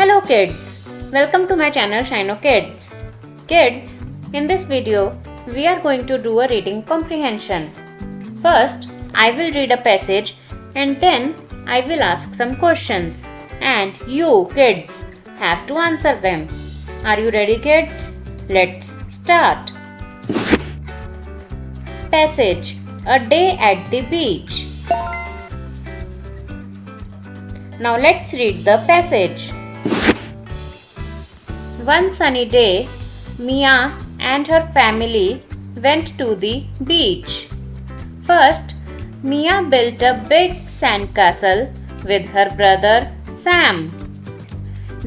Hello kids, welcome to my channel Shino Kids. Kids, in this video, we are going to do a reading comprehension. First, I will read a passage and then I will ask some questions and you kids have to answer them. Are you ready kids? Let's start. Passage: A day at the beach. Now let's read the passage. One sunny day, Mia and her family went to the beach. First, Mia built a big sandcastle with her brother Sam.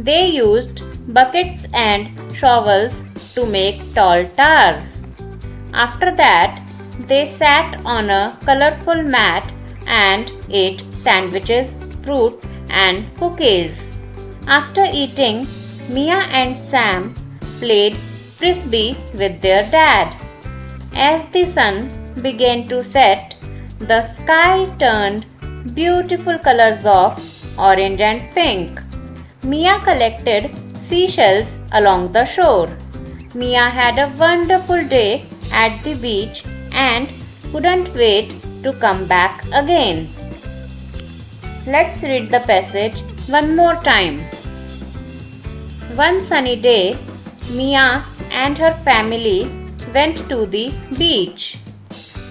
They used buckets and shovels to make tall towers. After that, they sat on a colorful mat and ate sandwiches, fruit, and cookies. After eating, Mia and Sam played frisbee with their dad. As the sun began to set, the sky turned beautiful colors of orange and pink. Mia collected seashells along the shore. Mia had a wonderful day at the beach and couldn't wait to come back again. Let's read the passage one more time. One sunny day, Mia and her family went to the beach.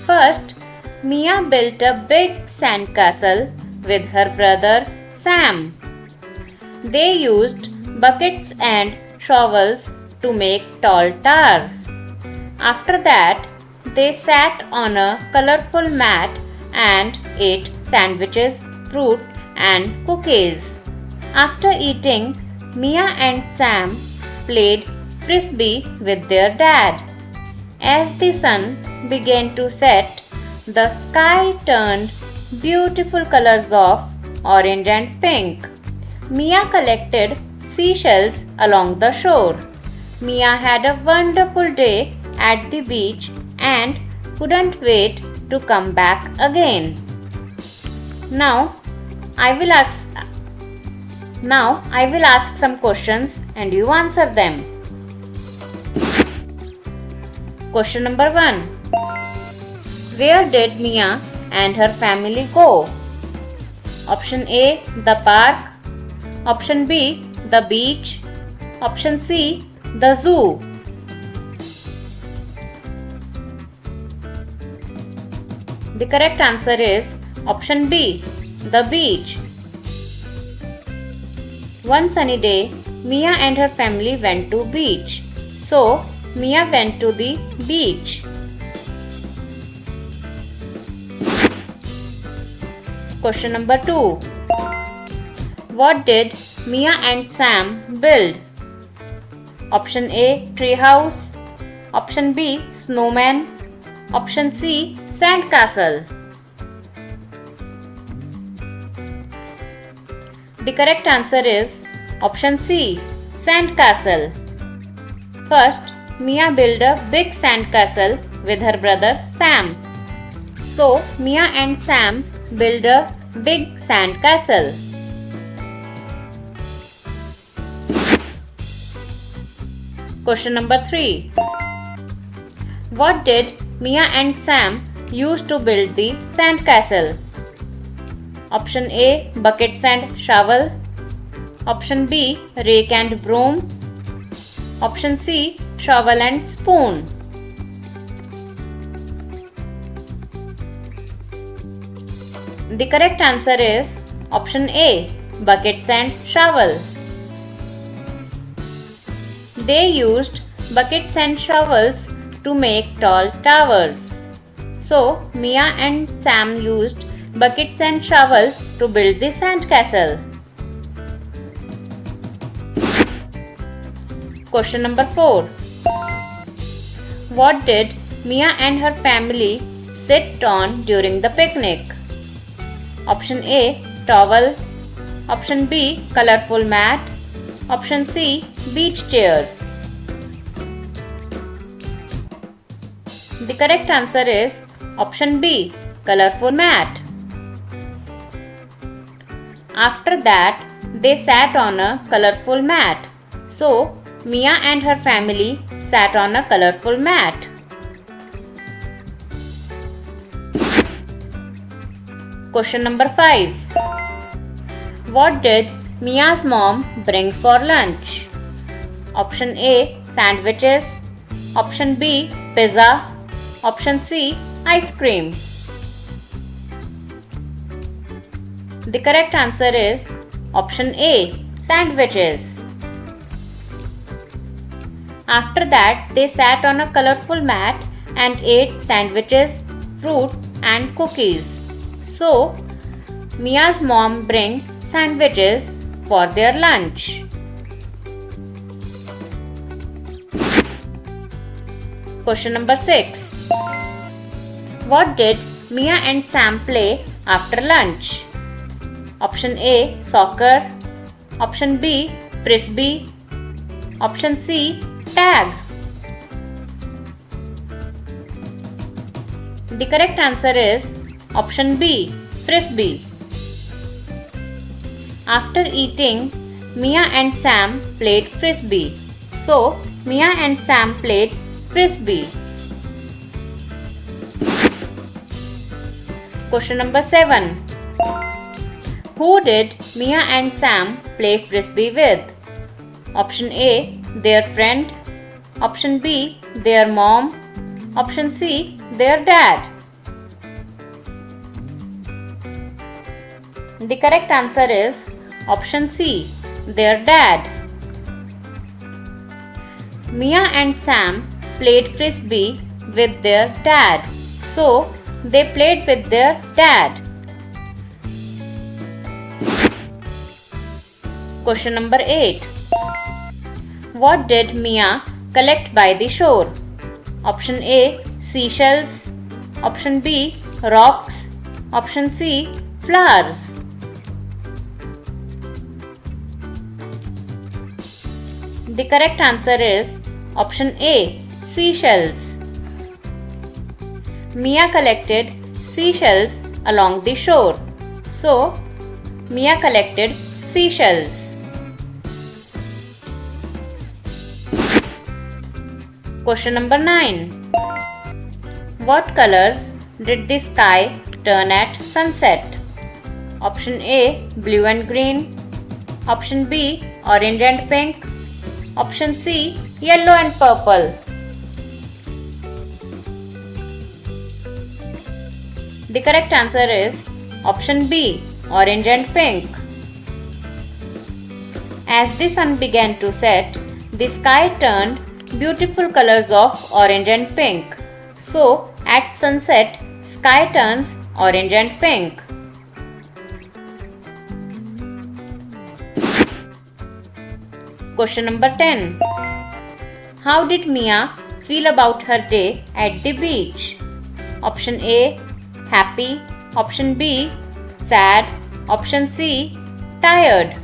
First, Mia built a big sandcastle with her brother Sam. They used buckets and shovels to make tall towers. After that, they sat on a colorful mat and ate sandwiches, fruit, and cookies. After eating, Mia and Sam played frisbee with their dad. As the sun began to set, the sky turned beautiful colors of orange and pink. Mia collected seashells along the shore. Mia had a wonderful day at the beach and couldn't wait to come back again. Now I will ask some questions and you answer them. Question number 1. Where did Mia and her family go? Option A, the park. Option B, the beach. Option C, the zoo. The correct answer is option B, the beach. One sunny day, Mia and her family went to beach. So, Mia went to the beach. Question number 2. What did Mia and Sam build? Option A, tree house. Option B, snowman. Option C, sandcastle. The correct answer is option C, sandcastle. First, Mia built a big sandcastle with her brother Sam. So, Mia and Sam built a big sandcastle. Question number 3. What did Mia and Sam use to build the sandcastle? Option A, buckets and shovel. Option B, rake and broom. Option C, shovel and spoon. The correct answer is option A, buckets and shovel. They used buckets and shovels to make tall towers. So, Mia and Sam used buckets and shovels to build the sandcastle. Question number 4. What did Mia and her family sit on during the picnic? Option A, towel. Option B, colorful mat. Option C, beach chairs. The correct answer is option B, colorful mat. After that, they sat on a colorful mat. So, Mia and her family sat on a colorful mat. Question number 5. What did Mia's mom bring for lunch? Option A, sandwiches. Option B, pizza. Option C, ice cream. The correct answer is option A, sandwiches. After that, they sat on a colorful mat and ate sandwiches, fruit and cookies. So, Mia's mom bring sandwiches for their lunch. Question number 6. What did Mia and Sam play after lunch? Option A, soccer. Option B, frisbee. Option C, tag. The correct answer is option B, frisbee. After eating, Mia and Sam played frisbee. So, Mia and Sam played frisbee. Question number 7. Who did Mia and Sam play frisbee with? Option A, their friend. Option B, their mom. Option C, their dad. The correct answer is option C, their dad. Mia and Sam played frisbee with their dad. So, they played with their dad. Question number 8. What did Mia collect by the shore? Option A, seashells. Option B, rocks. Option C, flowers. The correct answer is option A, seashells. Mia collected seashells along the shore. So, Mia collected seashells. Question number 9. What colors did the sky turn at sunset? Option A, blue and green. Option B, orange and pink. Option C, yellow and purple. The correct answer is option B, orange and pink. As the sun began to set, the sky turned beautiful colors of orange and pink. So, at sunset, sky turns orange and pink. Question number 10. How did Mia feel about her day at the beach? Option A, happy. Option B, sad. Option C, tired.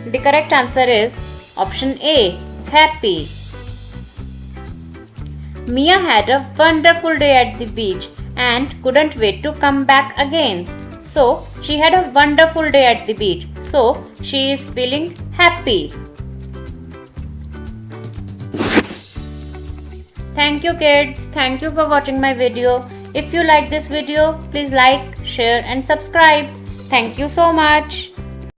The correct answer is option A, happy. Mia had a wonderful day at the beach and couldn't wait to come back again. So, she had a wonderful day at the beach. So, she is feeling happy. Thank you kids. Thank you for watching my video. If you like this video, please like, share and subscribe. Thank you so much.